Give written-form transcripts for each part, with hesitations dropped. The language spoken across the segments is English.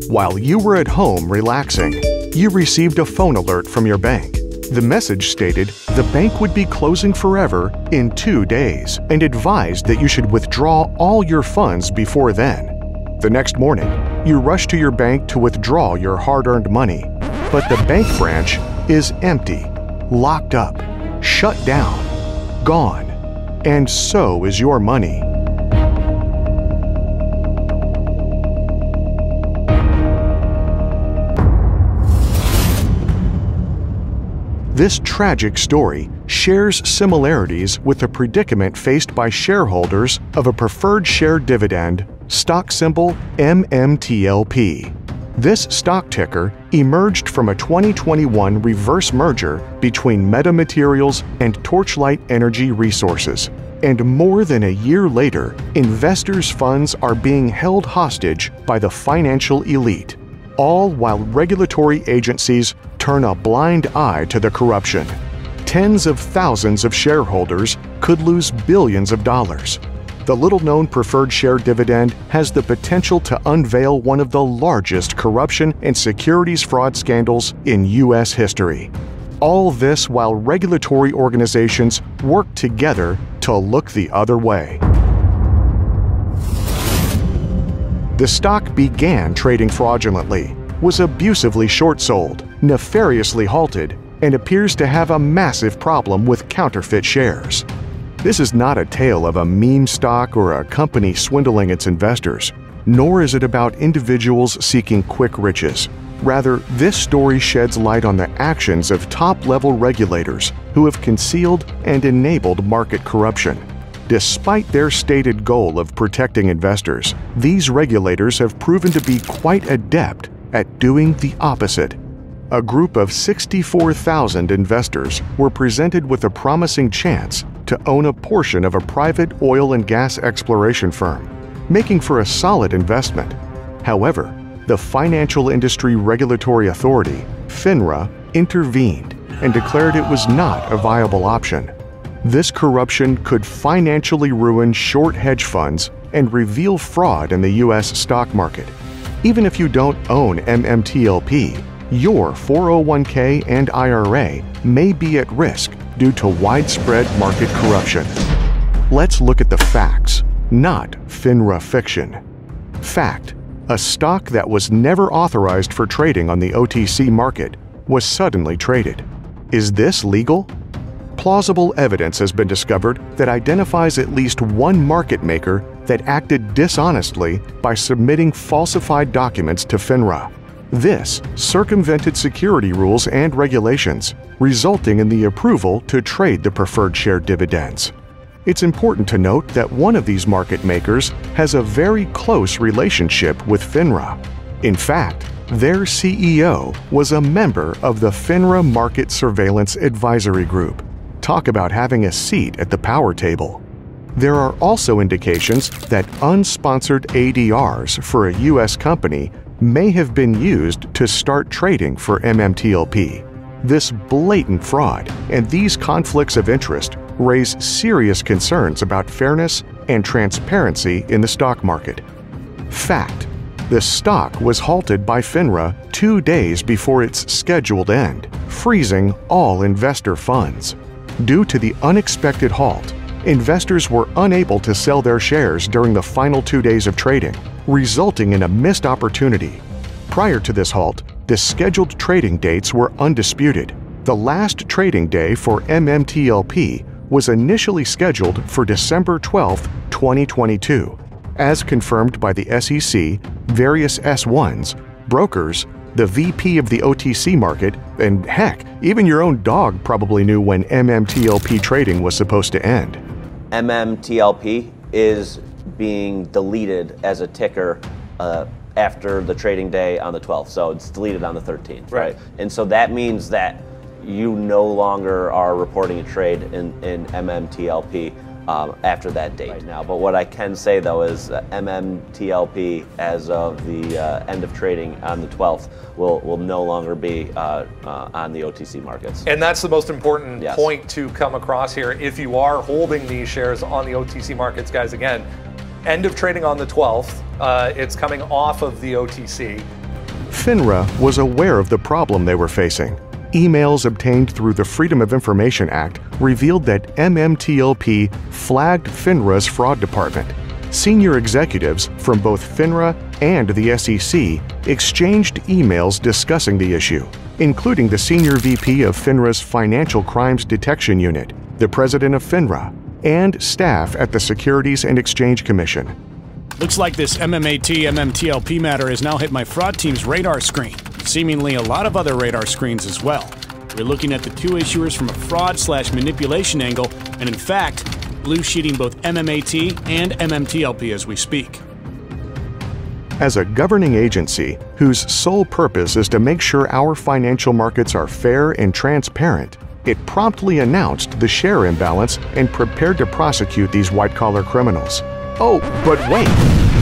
While you were at home relaxing, you received a phone alert from your bank. The message stated the bank would be closing forever in 2 days and advised that you should withdraw all your funds before then. The next morning, you rush to your bank to withdraw your hard-earned money, but the bank branch is empty, locked up, shut down, gone, and so is your money. This tragic story shares similarities with the predicament faced by shareholders of a preferred share dividend, stock symbol MMTLP. This stock ticker emerged from a 2021 reverse merger between Meta Materials and Torchlight Energy Resources. And more than a year later, investors' funds are being held hostage by the financial elite, all while regulatory agencies turn a blind eye to the corruption. Tens of thousands of shareholders could lose billions of dollars. The little-known preferred share dividend has the potential to unveil one of the largest corruption and securities fraud scandals in U.S. history. All this while regulatory organizations work together to look the other way. The stock began trading fraudulently, was abusively short-sold, nefariously halted, and appears to have a massive problem with counterfeit shares. This is not a tale of a meme stock or a company swindling its investors, nor is it about individuals seeking quick riches. Rather, this story sheds light on the actions of top-level regulators who have concealed and enabled market corruption. Despite their stated goal of protecting investors, these regulators have proven to be quite adept at doing the opposite. A group of 64,000 investors were presented with a promising chance to own a portion of a private oil and gas exploration firm, making for a solid investment. However, the Financial Industry Regulatory Authority, FINRA, intervened and declared it was not a viable option. This corruption could financially ruin short hedge funds and reveal fraud in the U.S. stock market. Even if you don't own MMTLP, your 401k and IRA may be at risk due to widespread market corruption. Let's look at the facts, not FINRA fiction. Fact: a stock that was never authorized for trading on the OTC market was suddenly traded. Is this legal? Plausible evidence has been discovered that identifies at least one market maker that acted dishonestly by submitting falsified documents to FINRA. This circumvented security rules and regulations, resulting in the approval to trade the preferred share dividends. It's important to note that one of these market makers has a very close relationship with FINRA. In fact, their CEO was a member of the FINRA Market Surveillance Advisory Group. Talk about having a seat at the power table. There are also indications that unsponsored ADRs for a U.S. company may have been used to start trading for MMTLP. This blatant fraud and these conflicts of interest raise serious concerns about fairness and transparency in the stock market. Fact: the stock was halted by FINRA 2 days before its scheduled end, freezing all investor funds. Due to the unexpected halt, investors were unable to sell their shares during the final 2 days of trading, resulting in a missed opportunity. Prior to this halt, the scheduled trading dates were undisputed. The last trading day for MMTLP was initially scheduled for December 12, 2022. As confirmed by the SEC, various S1s, brokers, the VP of the OTC market, and heck, even your own dog probably knew when MMTLP trading was supposed to end. MMTLP is being deleted as a ticker after the trading day on the 12th, so it's deleted on the 13th, right? And so that means that you no longer are reporting a trade in MMTLP after that date right now. But what I can say though is MMTLP, as of the end of trading on the 12th, will no longer be on the OTC markets. And that's the most important point to come across here. If you are holding these shares on the OTC markets, guys, again, end of trading on the 12th, it's coming off of the OTC. FINRA was aware of the problem they were facing. Emails obtained through the Freedom of Information Act revealed that MMTLP flagged FINRA's fraud department. Senior executives from both FINRA and the SEC exchanged emails discussing the issue, including the Senior VP of FINRA's Financial Crimes Detection Unit, the President of FINRA, and staff at the Securities and Exchange Commission. Looks like this MMTLP matter has now hit my fraud team's radar screen, seemingly a lot of other radar screens as well. We're looking at the two issuers from a fraud/manipulation angle, and in fact, blue sheeting both MMAT and MMTLP as we speak. As a governing agency whose sole purpose is to make sure our financial markets are fair and transparent, it promptly announced the share imbalance and prepared to prosecute these white-collar criminals. Oh, but wait,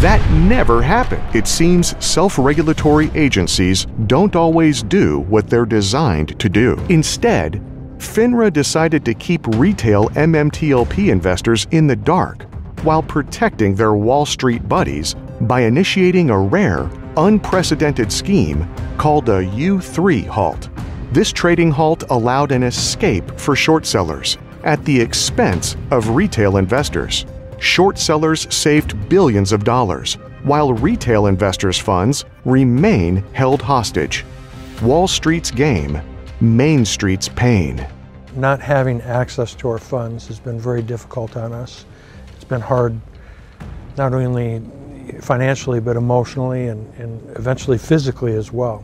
that never happened. It seems self-regulatory agencies don't always do what they're designed to do. Instead, FINRA decided to keep retail MMTLP investors in the dark while protecting their Wall Street buddies by initiating a rare, unprecedented scheme called a U3 halt. This trading halt allowed an escape for short sellers at the expense of retail investors. Short sellers saved billions of dollars, while retail investors' funds remain held hostage. Wall Street's game, Main Street's pain. Not having access to our funds has been very difficult on us. It's been hard, not only financially, but emotionally and eventually physically as well.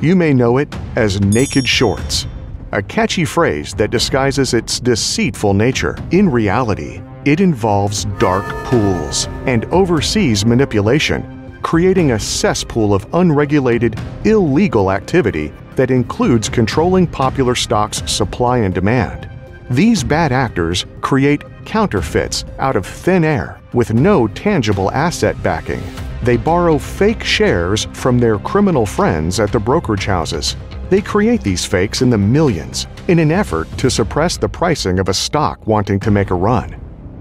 You may know it as naked shorts, a catchy phrase that disguises its deceitful nature. In reality, it involves dark pools and overseas manipulation, creating a cesspool of unregulated, illegal activity that includes controlling popular stocks' supply and demand. These bad actors create counterfeits out of thin air with no tangible asset backing. They borrow fake shares from their criminal friends at the brokerage houses. They create these fakes in the millions in an effort to suppress the pricing of a stock wanting to make a run.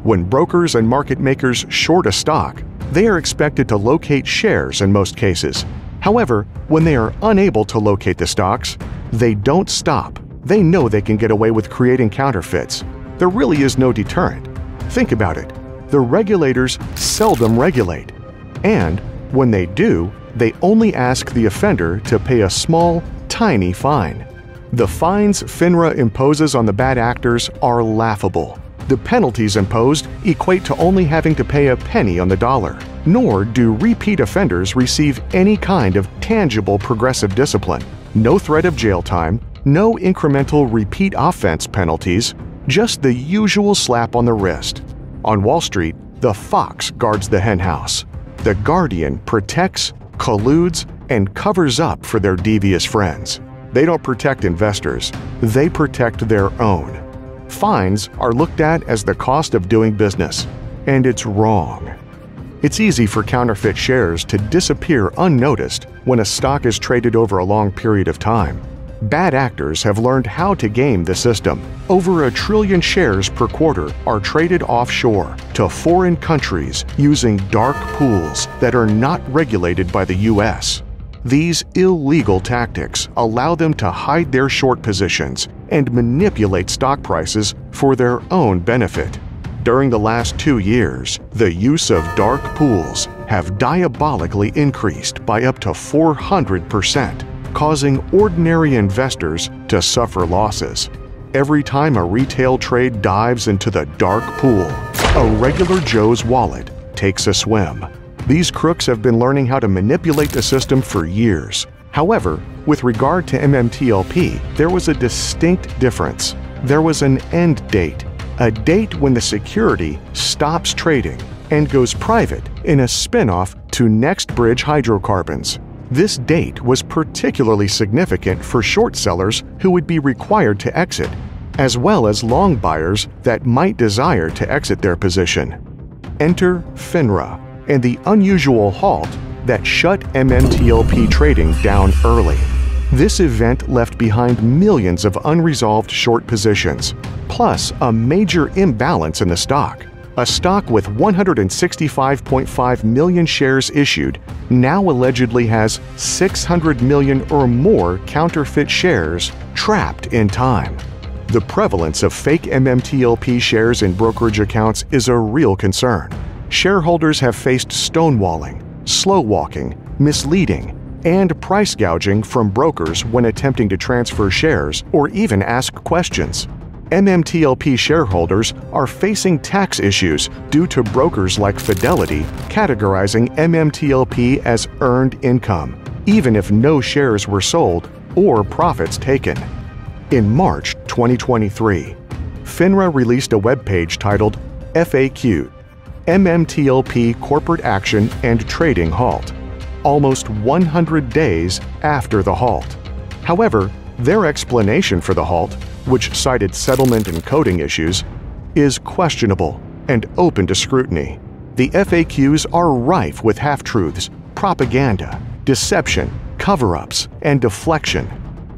When brokers and market makers short a stock, they are expected to locate shares in most cases. However, when they are unable to locate the stocks, they don't stop. They know they can get away with creating counterfeits. There really is no deterrent. Think about it. The regulators seldom regulate. And when they do, they only ask the offender to pay a small, tiny fine. The fines FINRA imposes on the bad actors are laughable. The penalties imposed equate to only having to pay a penny on the dollar. Nor do repeat offenders receive any kind of tangible progressive discipline. No threat of jail time, no incremental repeat offense penalties, just the usual slap on the wrist. On Wall Street, the fox guards the henhouse. The guardian protects, colludes, and covers up for their devious friends. They don't protect investors, they protect their own. Fines are looked at as the cost of doing business, and it's wrong. It's easy for counterfeit shares to disappear unnoticed when a stock is traded over a long period of time. Bad actors have learned how to game the system. Over 1 trillion shares per quarter are traded offshore to foreign countries using dark pools that are not regulated by the US. These illegal tactics allow them to hide their short positions and manipulate stock prices for their own benefit. During the last 2 years, the use of dark pools have diabolically increased by up to 400%, causing ordinary investors to suffer losses. Every time a retail trade dives into the dark pool, a regular Joe's wallet takes a swim. These crooks have been learning how to manipulate the system for years. However, with regard to MMTLP, there was a distinct difference. There was an end date, a date when the security stops trading and goes private in a spin-off to NextBridge Hydrocarbons. This date was particularly significant for short sellers who would be required to exit, as well as long buyers that might desire to exit their position. Enter FINRA and the unusual halt that shut MMTLP trading down early. This event left behind millions of unresolved short positions, plus a major imbalance in the stock. A stock with 165.5 million shares issued now allegedly has 600 million or more counterfeit shares trapped in time. The prevalence of fake MMTLP shares in brokerage accounts is a real concern. Shareholders have faced stonewalling, slow walking, misleading, and price gouging from brokers when attempting to transfer shares or even ask questions. MMTLP shareholders are facing tax issues due to brokers like Fidelity categorizing MMTLP as earned income, even if no shares were sold or profits taken. In March 2023, FINRA released a webpage titled FAQ, MMTLP Corporate Action and Trading Halt, almost 100 days after the halt. However, their explanation for the halt, which cited settlement and coding issues, is questionable and open to scrutiny. The FAQs are rife with half-truths, propaganda, deception, cover-ups, and deflection,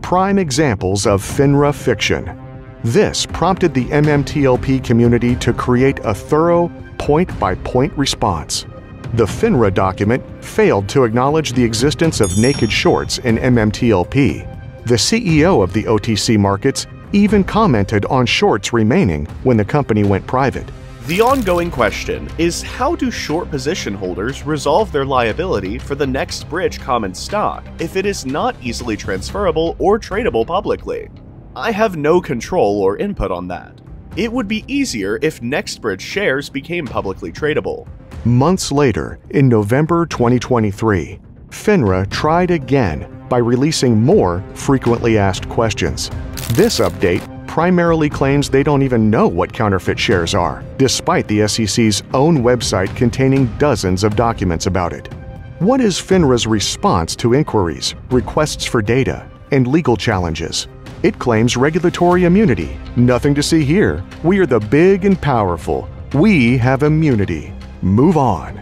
prime examples of FINRA fiction. This prompted the MMTLP community to create a thorough, point-by-point response. The FINRA document failed to acknowledge the existence of naked shorts in MMTLP. The CEO of the OTC markets even commented on shorts remaining when the company went private. The ongoing question is, how do short position holders resolve their liability for the NextBridge common stock if it is not easily transferable or tradable publicly? I have no control or input on that. It would be easier if NextBridge shares became publicly tradable. Months later, in November 2023, FINRA tried again by releasing more frequently asked questions. This update primarily claims they don't even know what counterfeit shares are, despite the SEC's own website containing dozens of documents about it. What is FINRA's response to inquiries, requests for data, and legal challenges? It claims regulatory immunity. Nothing to see here. We are the big and powerful. We have immunity. Move on.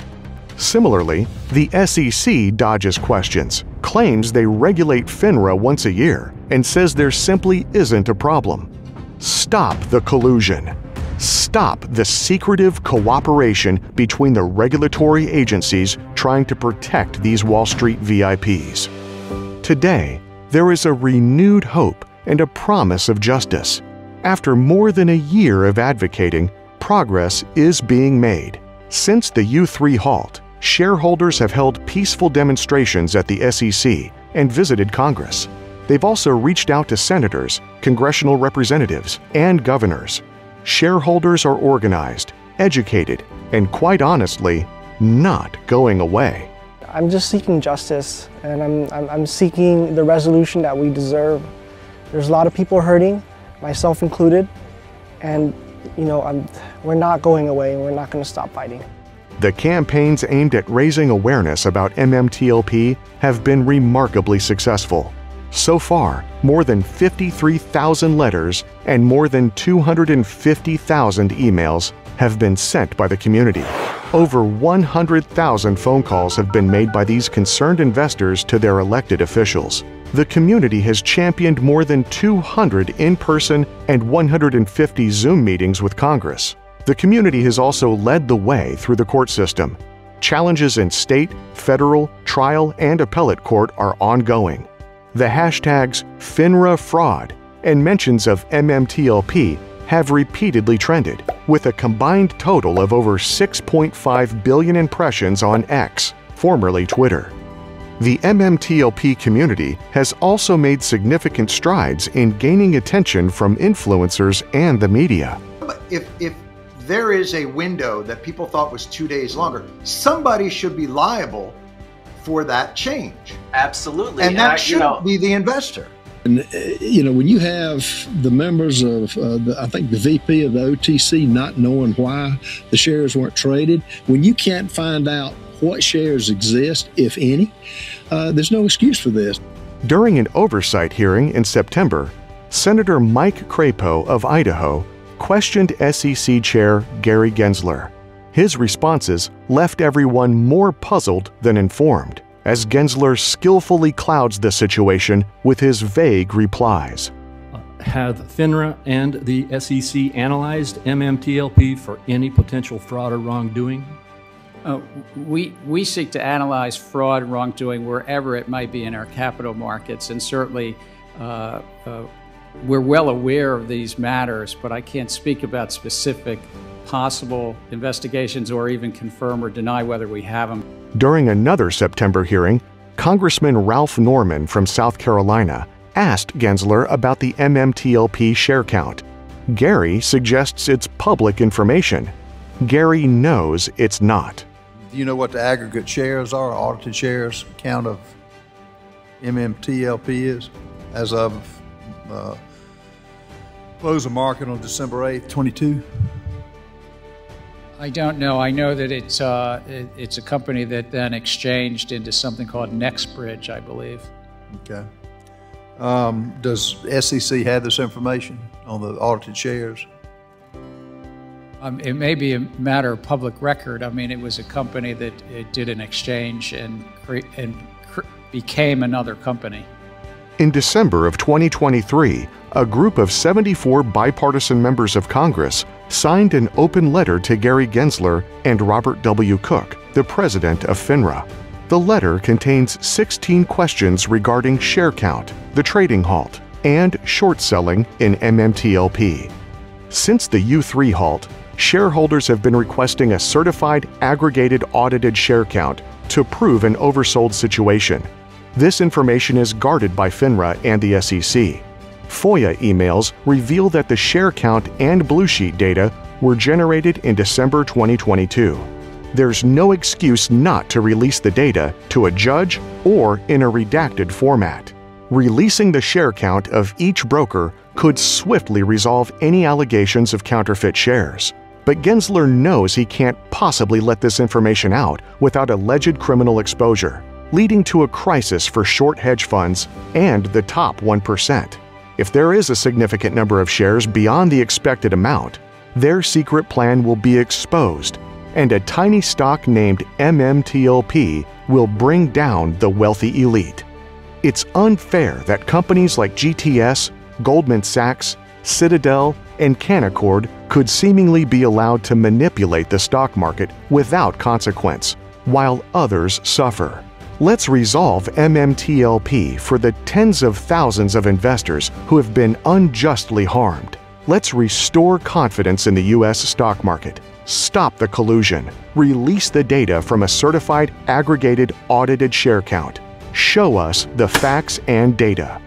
Similarly, the SEC dodges questions, claims they regulate FINRA once a year, and says there simply isn't a problem. Stop the collusion. Stop the secretive cooperation between the regulatory agencies trying to protect these Wall Street VIPs. Today, there is a renewed hope and a promise of justice. After more than a year of advocating, progress is being made. Since the U3 halt, shareholders have held peaceful demonstrations at the SEC and visited Congress. They've also reached out to senators, congressional representatives, and governors. Shareholders are organized, educated, and quite honestly, not going away. I'm just seeking justice, and I'm seeking the resolution that we deserve. There's a lot of people hurting, myself included, and we're not going away, and we're not going to stop fighting. The campaigns aimed at raising awareness about MMTLP have been remarkably successful. So far, more than 53,000 letters and more than 250,000 emails have been sent by the community. Over 100,000 phone calls have been made by these concerned investors to their elected officials. The community has championed more than 200 in-person and 150 Zoom meetings with Congress. The community has also led the way through the court system. Challenges in state, federal, trial, and appellate court are ongoing. The hashtags FINRA fraud and mentions of MMTLP have repeatedly trended, with a combined total of over 6.5 billion impressions on X, formerly Twitter. The MMTLP community has also made significant strides in gaining attention from influencers and the media. If there is a window that people thought was 2 days longer, somebody should be liable for that change. Absolutely. And that shouldn't be the investor. And, when you have the members of, I think the VP of the OTC not knowing why the shares weren't traded, when you can't find out what shares exist, if any, there's no excuse for this. During an oversight hearing in September, Senator Mike Crapo of Idaho questioned SEC Chair Gary Gensler. His responses left everyone more puzzled than informed, as Gensler skillfully clouds the situation with his vague replies. Have FINRA and the SEC analyzed MMTLP for any potential fraud or wrongdoing? We seek to analyze fraud and wrongdoing wherever it might be in our capital markets, and certainly we're well aware of these matters, but I can't speak about specific possible investigations or even confirm or deny whether we have them. During another September hearing, Congressman Ralph Norman from South Carolina asked Gensler about the MMTLP share count. Gary suggests it's public information. Gary knows it's not. Do you know what the aggregate shares are, audited shares count of MMTLP is as of close of market on December 8th, 22? I don't know. I know that it's a company that then exchanged into something called NextBridge, I believe. Okay. Does SEC have this information on the audited shares? It may be a matter of public record. I mean, it was a company that did an exchange and became another company. In December of 2023, a group of 74 bipartisan members of Congress signed an open letter to Gary Gensler and Robert W. Cook, the president of FINRA. The letter contains 16 questions regarding share count, the trading halt, and short selling in MMTLP. Since the U3 halt, shareholders have been requesting a certified aggregated audited share count to prove an oversold situation. This information is guarded by FINRA and the SEC. FOIA emails reveal that the share count and Blue Sheet data were generated in December 2022. There's no excuse not to release the data to a judge or in a redacted format. Releasing the share count of each broker could swiftly resolve any allegations of counterfeit shares. But Gensler knows he can't possibly let this information out without alleged criminal exposure, leading to a crisis for short hedge funds and the top 1%. If there is a significant number of shares beyond the expected amount, their secret plan will be exposed, and a tiny stock named MMTLP will bring down the wealthy elite. It's unfair that companies like GTS, Goldman Sachs, Citadel, and Canaccord could seemingly be allowed to manipulate the stock market without consequence, while others suffer. Let's resolve MMTLP for the tens of thousands of investors who have been unjustly harmed. Let's restore confidence in the U.S. stock market. Stop the collusion. Release the data from a certified, aggregated, audited share count. Show us the facts and data.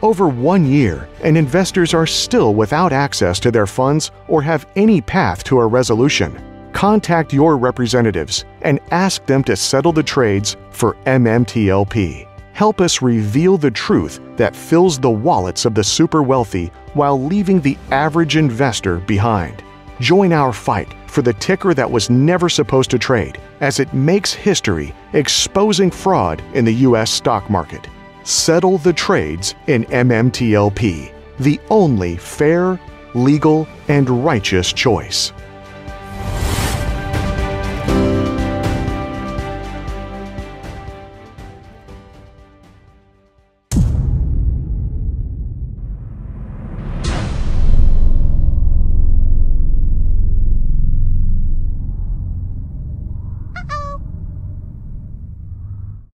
Over 1 year, and investors are still without access to their funds or have any path to a resolution. Contact your representatives and ask them to settle the trades for MMTLP. Help us reveal the truth that fills the wallets of the super wealthy while leaving the average investor behind. Join our fight for the ticker that was never supposed to trade, as it makes history exposing fraud in the U.S. stock market. Settle the trades in MMTLP, the only fair, legal, and righteous choice.